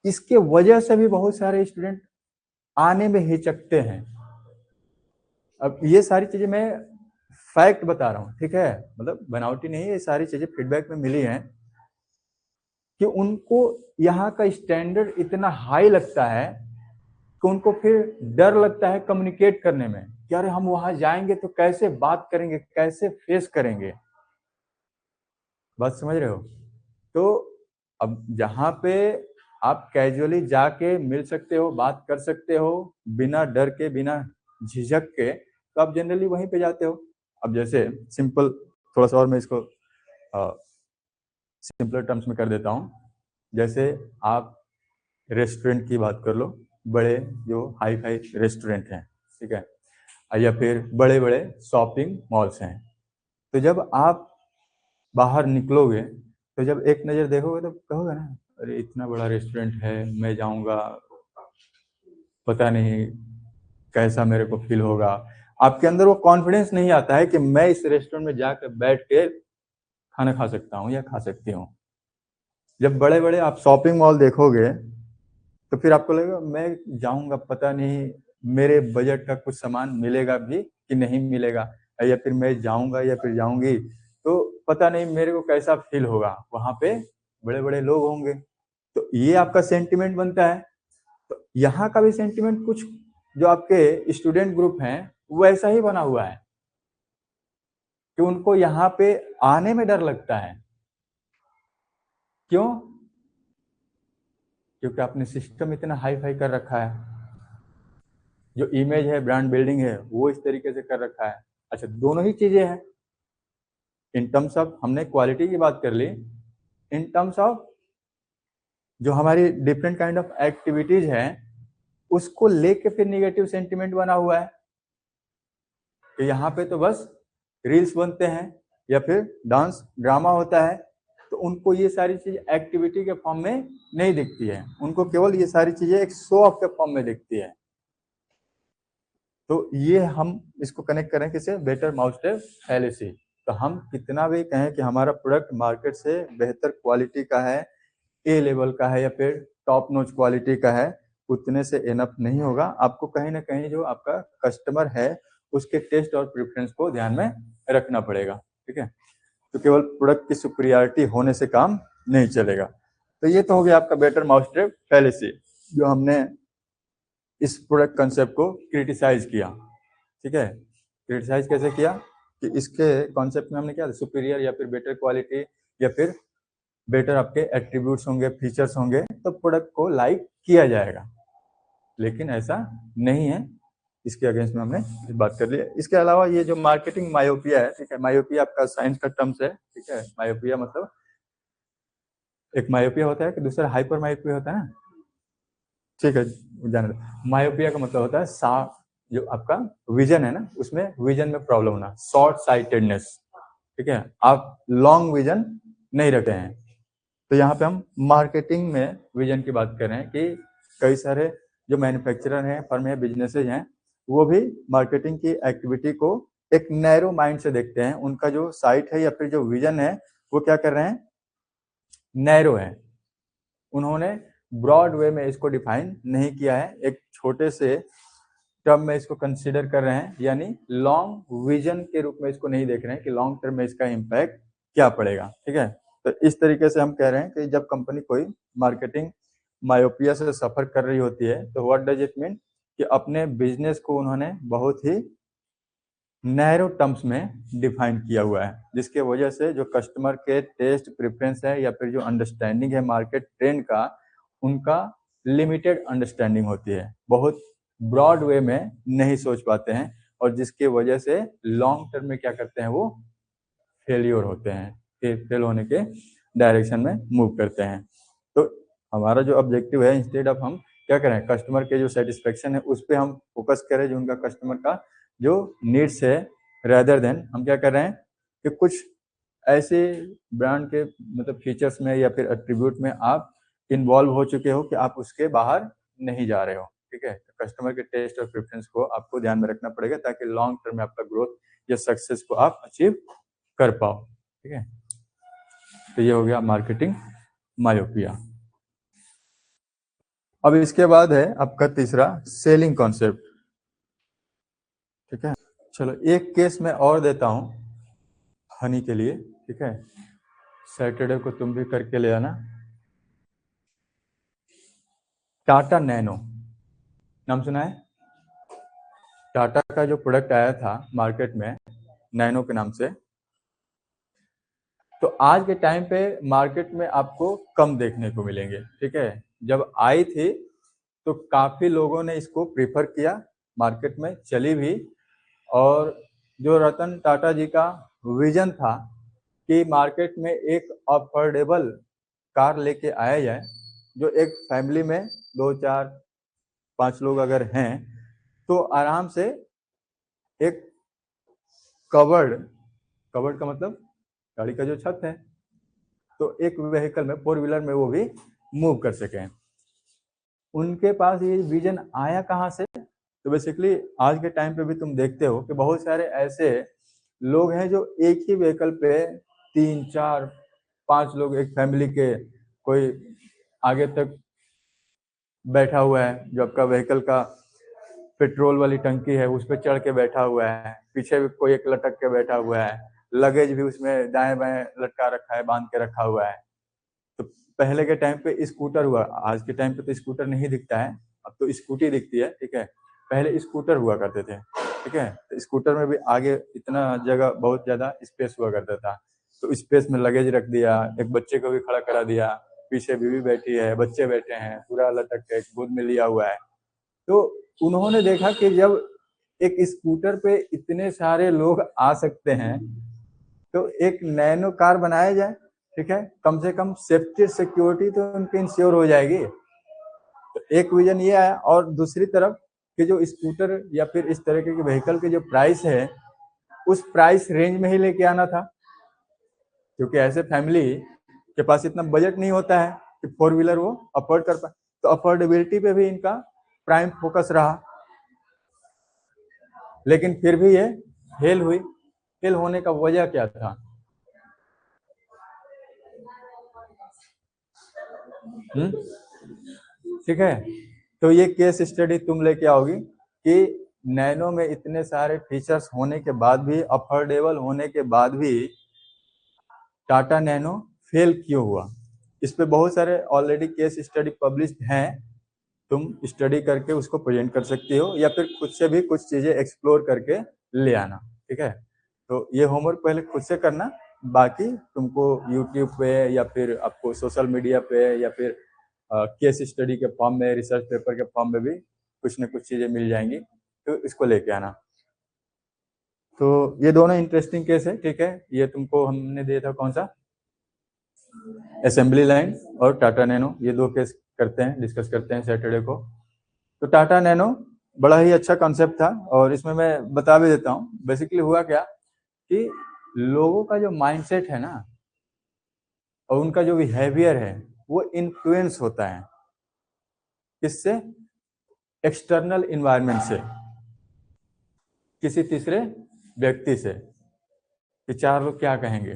इसके वजह से भी बहुत सारे स्टूडेंट आने में हिचकते हैं। अब ये सारी चीजें मैं फैक्ट बता रहा हूँ, ठीक है, मतलब बनावटी नहीं है, ये सारी चीजें फीडबैक में मिली हैं कि उनको यहाँ का स्टैंडर्ड इतना हाई लगता है कि उनको फिर डर लगता है कम्युनिकेट करने में कि अरे हम वहां जाएंगे तो कैसे बात करेंगे, कैसे फेस करेंगे। बात समझ रहे हो? तो अब जहाँ पे आप कैजुअली जाके मिल सकते हो, बात कर सकते हो बिना डर के, बिना झिझक के, तो आप जनरली वहीं पे जाते हो। अब जैसे सिंपल, थोड़ा सा और मैं इसको सिंपल टर्म्स में कर देता हूँ। जैसे आप रेस्टोरेंट की बात कर लो, बड़े जो हाई फाई रेस्टोरेंट हैं, ठीक है, या फिर बड़े बड़े शॉपिंग मॉल्स हैं, तो जब आप बाहर निकलोगे तो जब एक नज़र देखोगे तो कहोगे ना, अरे इतना बड़ा रेस्टोरेंट है, मैं जाऊंगा पता नहीं कैसा मेरे को फील होगा। आपके अंदर वो कॉन्फिडेंस नहीं आता है कि मैं इस रेस्टोरेंट में जाकर बैठ के खाना खा सकता हूँ या खा सकती हूँ। जब बड़े बड़े आप शॉपिंग मॉल देखोगे तो फिर आपको लगेगा मैं जाऊंगा, पता नहीं मेरे बजट का कुछ सामान मिलेगा भी कि नहीं मिलेगा, या फिर मैं जाऊंगा या फिर जाऊंगी तो पता नहीं मेरे को कैसा फील होगा, वहां पे बड़े बड़े लोग होंगे। तो ये आपका सेंटिमेंट बनता है। तो यहाँ का भी सेंटिमेंट कुछ जो आपके स्टूडेंट ग्रुप हैं वो ऐसा ही बना हुआ है कि उनको यहाँ पे आने में डर लगता है। क्यों? क्योंकि आपने सिस्टम इतना हाई फाई कर रखा है। जो इमेज है, ब्रांड बिल्डिंग है, वो इस तरीके से कर रखा है। अच्छा, दोनों ही चीजें हैं। इन टर्म्स ऑफ हमने क्वालिटी की बात कर ली, इन टर्म्स ऑफ जो हमारी डिफरेंट काइंड ऑफ एक्टिविटीज हैं उसको लेके फिर निगेटिव सेंटिमेंट बना हुआ है कि यहाँ पे तो बस रील्स बनते हैं या फिर डांस ड्रामा होता है, तो उनको ये सारी चीज एक्टिविटी के फॉर्म में नहीं दिखती है, उनको केवल ये सारी चीजें एक शो ऑफ के फॉर्म में दिखती है। तो ये हम इसको कनेक्ट करें किसे, बेटर माउस्टेप फैलेसी। तो हम कितना भी कहें कि हमारा प्रोडक्ट मार्केट से बेहतर क्वालिटी का है, ए लेवल का है या फिर टॉप नॉच क्वालिटी का है, उतने से इनफ नहीं होगा। आपको कहीं ना कहीं जो आपका कस्टमर है उसके टेस्ट और प्रेफरेंस को ध्यान में रखना पड़ेगा। ठीक है, तो केवल प्रोडक्ट की सुपीरियरिटी होने से काम नहीं चलेगा। तो ये तो हो गया आपका बेटर माउस्टेप फैलेसी, जो हमने इस प्रोडक्ट कंसेप्ट को क्रिटिसाइज किया। ठीक है, क्रिटिसाइज कैसे किया कि इसके कॉन्सेप्ट में हमने क्या, सुपीरियर या फिर बेटर क्वालिटी या फिर बेटर आपके एट्रीब्यूट्स होंगे, फीचर्स होंगे, तो प्रोडक्ट को लाइक किया जाएगा। लेकिन ऐसा नहीं है, इसके अगेंस्ट में हमने बात कर ली। इसके अलावा ये जो मार्केटिंग मायोपिया है, ठीक है, मायोपिया आपका साइंस का टर्म्स है। ठीक है, मायोपिया मतलब एक मायोपिया होता है कि दूसरा हाइपर मायोपिया होता है ना। ठीक है, जाने दो। मायोपिया का मतलब होता है जो आपका विजन है ना, उसमें विजन में प्रॉब्लम होना, शॉर्ट साइटेडनेस। ठीक है, आप लॉन्ग विजन नहीं रखते हैं। तो यहाँ पे हम मार्केटिंग में विजन की बात कर रहे हैं कि कई सारे जो मैन्युफैक्चरर हैं, फर्म है, बिजनेसेज हैं, वो भी मार्केटिंग की एक्टिविटी को एक नैरो माइंड से देखते हैं। उनका जो साइट है या फिर जो विजन है वो क्या कर रहे हैं, नैरो है। उन्होंने ब्रॉड वे में इसको डिफाइन नहीं किया है, एक छोटे से टर्म में इसको कंसीडर कर रहे हैं, यानी लॉन्ग विजन के रूप में इसको नहीं देख रहे हैं कि लॉन्ग टर्म में इसका इम्पैक्ट क्या पड़ेगा। ठीक है, तो इस तरीके से हम कह रहे हैं कि जब कंपनी कोई मार्केटिंग मायोपिया से सफर कर रही होती है तो व्हाट डज इट मीन कि अपने बिजनेस को उन्होंने बहुत ही नैरो टर्म्स में डिफाइन किया हुआ है, जिसके वजह से जो कस्टमर के टेस्ट प्रेफरेंस है या फिर जो अंडरस्टैंडिंग है मार्केट ट्रेंड का, उनका लिमिटेड अंडरस्टैंडिंग होती है, बहुत ब्रॉड वे में नहीं सोच पाते हैं, और जिसके वजह से लॉन्ग टर्म में क्या करते हैं, वो फेलियर होते हैं, फेल होने के डायरेक्शन में मूव करते हैं। तो हमारा जो ऑब्जेक्टिव है, इंस्टेड ऑफ हम क्या करें, कस्टमर के जो सेटिस्फेक्शन है उस पर हम फोकस करें, जो उनका कस्टमर का जो नीड्स है, रेदर देन हम क्या कर रहे हैं कि कुछ ऐसे ब्रांड के मतलब फीचर्स में या फिर एट्रीब्यूट में आप इन्वॉल्व हो चुके हो कि आप उसके बाहर नहीं जा रहे हो। ठीक है, तो कस्टमर के टेस्ट और प्रेफरेंस को आपको ध्यान में रखना पड़ेगा ताकि लॉन्ग टर्म में आपका ग्रोथ या सक्सेस को आप अचीव कर पाओ। ठीक है, तो ये हो गया मार्केटिंग मायोपिया। अब इसके बाद है आपका तीसरा सेलिंग कॉन्सेप्ट। ठीक है, चलो एक केस मैं और देता हूं हनी के लिए। ठीक है, सैटरडे को तुम भी करके ले आना। टाटा नैनो नाम सुना है? टाटा का जो प्रोडक्ट आया था मार्केट में नैनो के नाम से, तो आज के टाइम पे मार्केट में आपको कम देखने को मिलेंगे। ठीक है, जब आई थी तो काफी लोगों ने इसको प्रीफर किया, मार्केट में चली भी, और जो रतन टाटा जी का विजन था कि मार्केट में एक अफोर्डेबल कार लेके आया जाए, जो एक फैमिली में 2 4 5 लोग अगर हैं तो आराम से एक कवर्ड कवर्ड का मतलब गाड़ी का जो छत है, तो एक व्हीकल में, 4 व्हीलर में वो भी मूव कर सके। उनके पास ये विजन आया कहाँ से? तो बेसिकली आज के टाइम पे भी तुम देखते हो कि बहुत सारे ऐसे लोग हैं जो एक ही व्हीकल पे 3 4 5 लोग, एक फैमिली के कोई आगे तक बैठा हुआ है, जो आपका व्हीकल का पेट्रोल वाली टंकी है उस पर चढ़ के बैठा हुआ है, पीछे भी कोई एक लटक के बैठा हुआ है, लगेज भी उसमें दाएं बाएं लटका रखा है, बांध के रखा हुआ है। तो पहले के टाइम पे स्कूटर हुआ, आज के टाइम पे तो स्कूटर नहीं दिखता है, अब तो स्कूटी दिखती है। ठीक है, पहले स्कूटर हुआ करते थे। ठीक है, तो स्कूटर में भी आगे इतना जगह, बहुत ज्यादा स्पेस हुआ करता था, तो स्पेस में लगेज रख दिया, एक बच्चे को भी खड़ा करा दिया, पीछे बीवी बैठी है, बच्चे बैठे हैं, पूरा लटक के गोद में लिया हुआ है। तो उन्होंने देखा कि जब एक स्कूटर पे इतने सारे लोग आ सकते हैं तो एक नैनो कार बनाया जाए, ठीक है, कम से कम सेफ्टी सिक्योरिटी तो उनकी इंश्योर हो जाएगी। तो एक विजन ये आया। और दूसरी तरफ कि जो स्कूटर या फिर इस तरह के व्हीकल की जो प्राइस है उस प्राइस रेंज में ही लेके आना था, क्योंकि ऐसे फैमिली के पास इतना बजट नहीं होता है कि 4 व्हीलर वो अफोर्ड कर पाए। तो अफोर्डेबिलिटी पे भी इनका प्राइम फोकस रहा, लेकिन फिर भी ये फेल हुई। फेल होने का वजह क्या था? ठीक है, तो ये केस स्टडी तुम लेके आओगी कि नैनो में इतने सारे फीचर्स होने के बाद भी, अफोर्डेबल होने के बाद भी टाटा नैनो फेल क्यों हुआ। इस पे बहुत सारे ऑलरेडी केस स्टडी पब्लिश्ड हैं, तुम स्टडी करके उसको प्रेजेंट कर सकती हो या फिर खुद से भी कुछ चीजें एक्सप्लोर करके ले आना। ठीक है, तो ये होमवर्क पहले खुद से करना, बाकी तुमको यूट्यूब पे या फिर आपको सोशल मीडिया पे या फिर केस स्टडी के फॉर्म में, रिसर्च पेपर के फॉर्म में भी कुछ न कुछ चीजें मिल जाएंगी, तो इसको लेके आना। तो ये दोनों इंटरेस्टिंग केस है। ठीक है, ये तुमको हमने दिया था कौन सा, असेंबली लाइन और टाटा नैनो, ये 2 केस करते हैं, डिस्कस करते हैं सैटरडे को। तो टाटा नैनो बड़ा ही अच्छा कॉन्सेप्ट था और इसमें मैं बता भी देता हूँ बेसिकली हुआ क्या कि लोगों का जो माइंडसेट है ना और उनका जो बिहेवियर है वो इन्फ्लुएंस होता है किससे, एक्सटर्नल इन्वायरमेंट से, किसी तीसरे व्यक्ति से, कि 4 लोग क्या कहेंगे।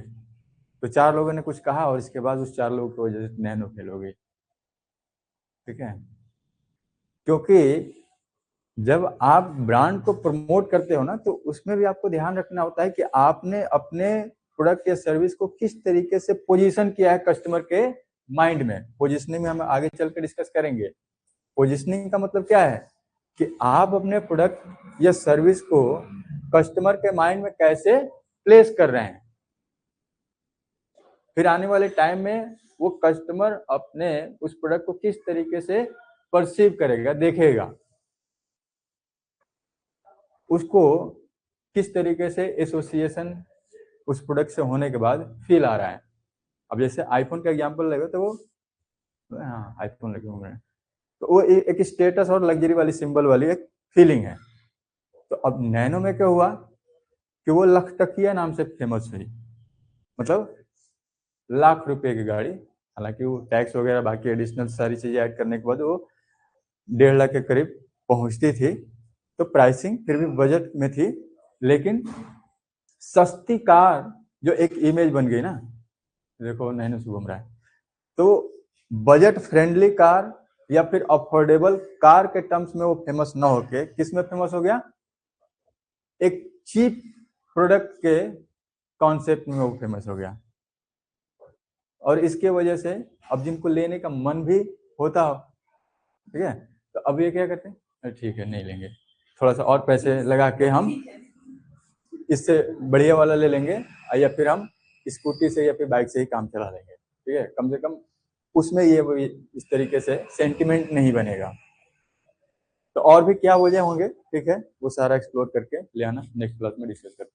तो 4 लोगों ने कुछ कहा और इसके बाद उस 4 लोगों की वजह से नैनो फेल हो गई। ठीक है, क्योंकि जब आप ब्रांड को प्रमोट करते हो ना तो उसमें भी आपको ध्यान रखना होता है कि आपने अपने प्रोडक्ट या सर्विस को किस तरीके से पोजीशन किया है कस्टमर के माइंड में। पोजीशनिंग में हम आगे चलकर डिस्कस करेंगे। पोजीशनिंग का मतलब क्या है कि आप अपने प्रोडक्ट या सर्विस को कस्टमर के माइंड में कैसे प्लेस कर रहे हैं, फिर आने वाले टाइम में वो कस्टमर अपने उस प्रोडक्ट को किस तरीके से परसीव करेगा, देखेगा, उसको किस तरीके से एसोसिएशन उस प्रोडक्ट से होने के बाद फील आ रहा है। अब जैसे आईफोन का एग्जांपल लगे तो वो, हाँ आईफोन लगे घूम रहे हैं, तो वो एक स्टेटस और लग्जरी वाली सिंबल वाली एक फीलिंग है। तो अब नैनो में क्या हुआ कि वो लखटकिया नाम से फेमस हुई, मतलब लाख रुपए की गाड़ी, हालांकि वो टैक्स वगैरह बाकी एडिशनल सारी चीजें ऐड करने के बाद वो 1.5 लाख के करीब पहुंचती थी। तो प्राइसिंग फिर भी बजट में थी, लेकिन सस्ती कार जो एक इमेज बन गई ना, देखो नैनो से घूम रहा है, तो बजट फ्रेंडली कार या फिर अफोर्डेबल कार के टर्म्स में वो फेमस ना होके किस में फेमस हो गया, एक चीप प्रोडक्ट के कॉन्सेप्ट में वो फेमस हो गया। और इसके वजह से अब जिनको लेने का मन भी होता हो, ठीक है, तो अब ये क्या करते हैं, ठीक है नहीं लेंगे, थोड़ा सा और पैसे लगा के हम इससे बढ़िया वाला ले लेंगे, या फिर हम स्कूटी से या फिर बाइक से ही काम चला लेंगे। ठीक है, कम से कम उसमें ये इस तरीके से सेंटिमेंट नहीं बनेगा। तो और भी क्या वजह होंगे, ठीक है, वो सारा एक्सप्लोर करके ले आना, नेक्स्ट क्लास में डिस्कस करते हैं।